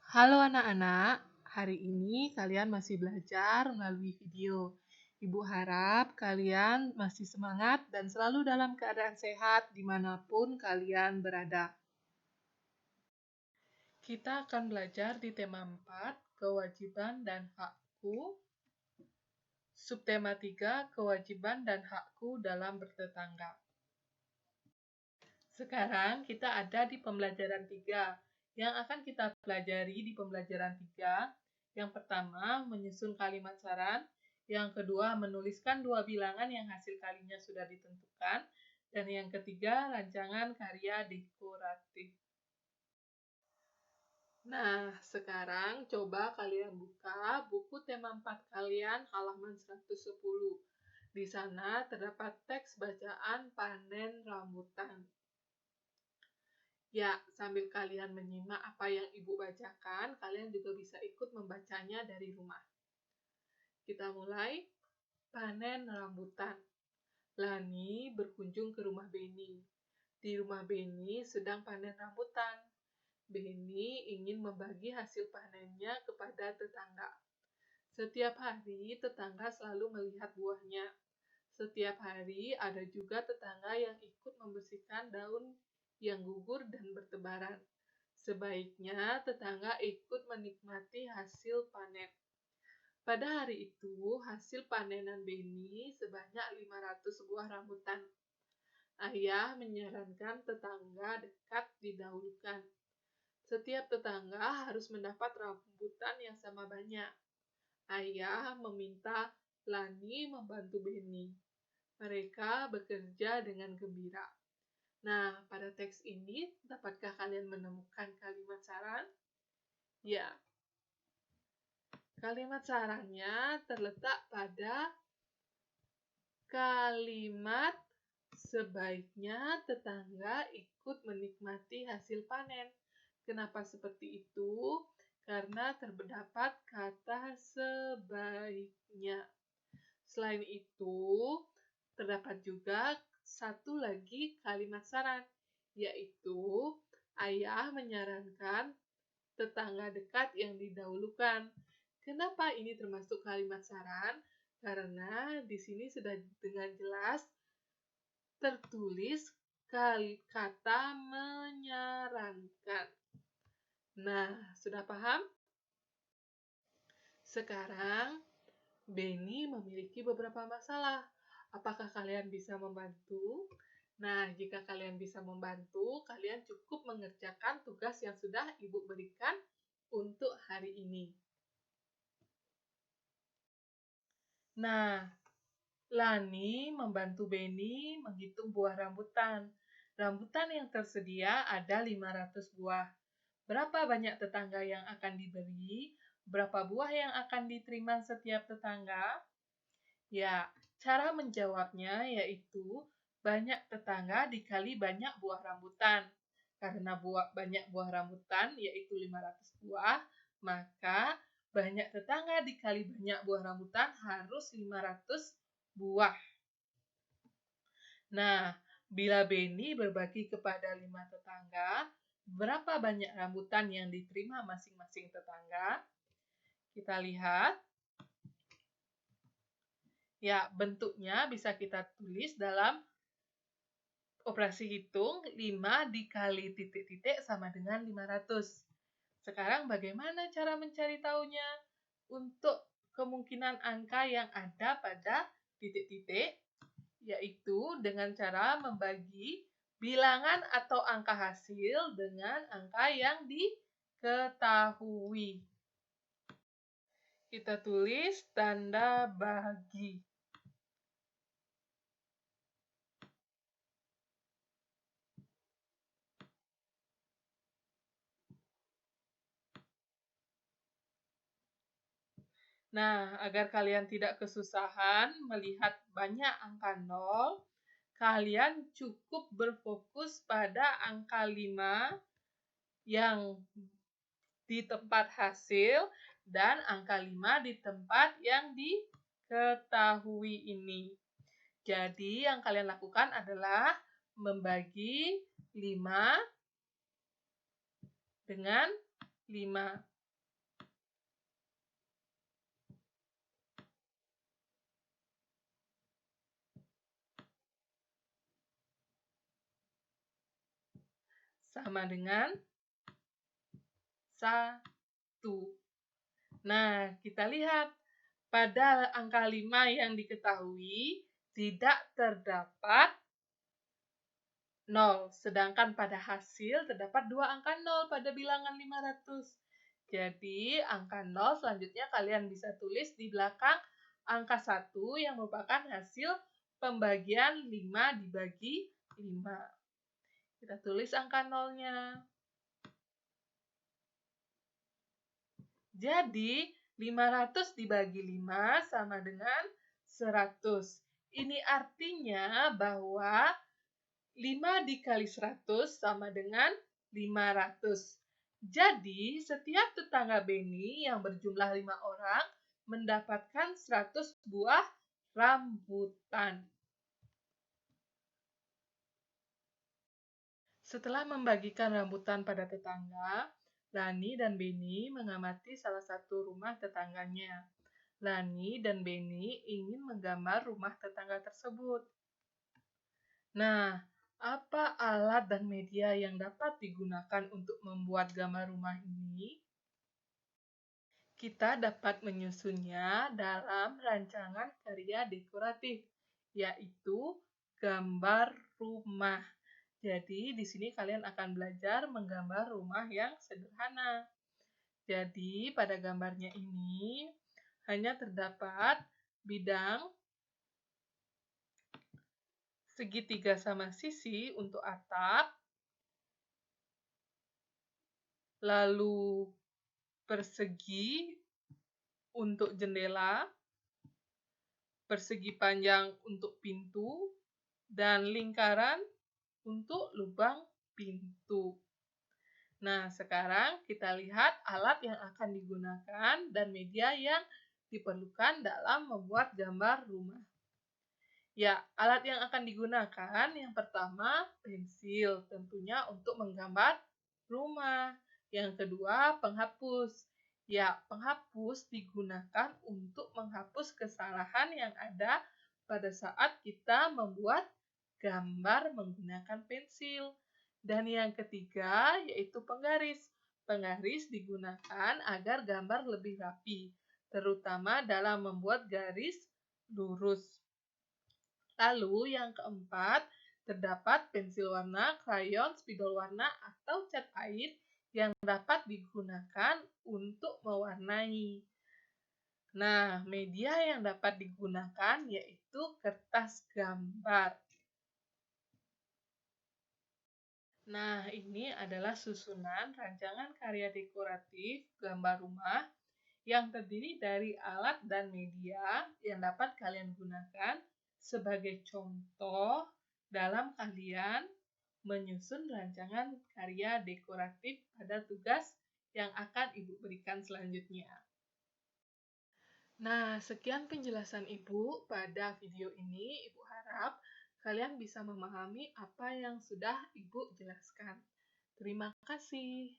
Halo anak-anak, hari ini kalian masih belajar melalui video. Ibu harap kalian masih semangat dan selalu dalam keadaan sehat dimanapun kalian berada. Kita akan belajar di tema 4, kewajiban dan hakku. Subtema 3, kewajiban dan hakku dalam bertetangga. Sekarang kita ada di pembelajaran 3. Yang akan kita pelajari di pembelajaran 3, yang pertama menyusun kalimat saran, yang kedua menuliskan 2 bilangan yang hasil kalinya sudah ditentukan, dan yang ketiga rancangan karya dekoratif. Nah, sekarang coba kalian buka buku tema 4 kalian halaman 110. Di sana terdapat teks bacaan panen rambutan. Ya, sambil kalian menyimak apa yang Ibu bacakan, kalian juga bisa ikut membacanya dari rumah. Kita mulai. Panen rambutan. Lani berkunjung ke rumah Beni. Di rumah Beni sedang panen rambutan. Beni ingin membagi hasil panennya kepada tetangga. Setiap hari tetangga selalu melihat buahnya. Setiap hari ada juga tetangga yang ikut membersihkan daun yang gugur dan bertebaran. Sebaiknya tetangga ikut menikmati hasil panen. Pada hari itu, hasil panenan Beni sebanyak 500 buah rambutan. Ayah menyarankan tetangga dekat didahulukan. Setiap tetangga harus mendapat rambutan yang sama banyak. Ayah meminta Lani membantu Beni. Mereka bekerja dengan gembira. Nah, pada teks ini, dapatkah kalian menemukan kalimat saran? Ya. Kalimat sarannya terletak pada kalimat sebaiknya tetangga ikut menikmati hasil panen. Kenapa seperti itu? Karena terdapat kata sebaiknya. Selain itu, terdapat juga satu lagi kalimat saran, yaitu ayah menyarankan tetangga dekat yang didahulukan. Kenapa ini termasuk kalimat saran? Karena di sini sudah dengan jelas tertulis kata menyarankan. Nah, sudah paham? Sekarang, Beni memiliki beberapa masalah. Apakah kalian bisa membantu? Nah, jika kalian bisa membantu, kalian cukup mengerjakan tugas yang sudah Ibu berikan untuk hari ini. Nah, Lani membantu Beni menghitung buah rambutan. Rambutan yang tersedia ada 500 buah. Berapa banyak tetangga yang akan diberi? Berapa buah yang akan diterima setiap tetangga? Ya, cara menjawabnya yaitu banyak tetangga dikali banyak buah rambutan. Karena banyak buah rambutan yaitu 500 buah, maka banyak tetangga dikali banyak buah rambutan harus 500 buah. Nah, bila Beni berbagi kepada 5 tetangga, berapa banyak rambutan yang diterima masing-masing tetangga? Kita lihat. Ya, bentuknya bisa kita tulis dalam operasi hitung 5 dikali titik-titik sama dengan 500. Sekarang bagaimana cara mencari tahunya? Untuk kemungkinan angka yang ada pada titik-titik, yaitu dengan cara membagi bilangan atau angka hasil dengan angka yang diketahui. Kita tulis tanda bagi. Nah, agar kalian tidak kesusahan melihat banyak angka 0, kalian cukup berfokus pada angka 5 yang di tempat hasil dan angka 5 di tempat yang diketahui ini. Jadi, yang kalian lakukan adalah membagi 5 dengan 5. sama dengan 1. Nah, kita lihat pada angka 5 yang diketahui tidak terdapat 0, sedangkan pada hasil terdapat 2 angka 0 pada bilangan 500. Jadi, angka 0 selanjutnya kalian bisa tulis di belakang angka 1 yang merupakan hasil pembagian 5 dibagi 5. Kita tulis angka 0-nya. Jadi, 500 dibagi 5 sama dengan 100. Ini artinya bahwa 5 dikali 100 sama dengan 500. Jadi, setiap tetangga Beni yang berjumlah 5 orang mendapatkan 100 buah rambutan. Setelah membagikan rambutan pada tetangga, Lani dan Beni mengamati salah satu rumah tetangganya. Lani dan Beni ingin menggambar rumah tetangga tersebut. Nah, apa alat dan media yang dapat digunakan untuk membuat gambar rumah ini? Kita dapat menyusunnya dalam rancangan karya dekoratif, yaitu gambar rumah. Jadi, di sini kalian akan belajar menggambar rumah yang sederhana. Jadi, pada gambarnya ini hanya terdapat bidang segitiga sama sisi untuk atap, lalu persegi untuk jendela, persegi panjang untuk pintu, dan lingkaran untuk lubang pintu. Nah, sekarang kita lihat alat yang akan digunakan dan media yang diperlukan dalam membuat gambar rumah. Ya, alat yang akan digunakan yang pertama pensil, tentunya untuk menggambar rumah. Yang kedua, penghapus. Ya, penghapus digunakan untuk menghapus kesalahan yang ada pada saat kita membuat gambar menggunakan pensil. Dan yang ketiga, yaitu penggaris. Penggaris digunakan agar gambar lebih rapi, terutama dalam membuat garis lurus. Lalu yang keempat, terdapat pensil warna, krayon, spidol warna, atau cat air yang dapat digunakan untuk mewarnai. Nah, media yang dapat digunakan yaitu kertas gambar. Nah, ini adalah susunan rancangan karya dekoratif gambar rumah yang terdiri dari alat dan media yang dapat kalian gunakan sebagai contoh dalam kalian menyusun rancangan karya dekoratif pada tugas yang akan Ibu berikan selanjutnya. Nah, sekian penjelasan Ibu pada video ini. Ibu harap kalian bisa memahami apa yang sudah Ibu jelaskan. Terima kasih.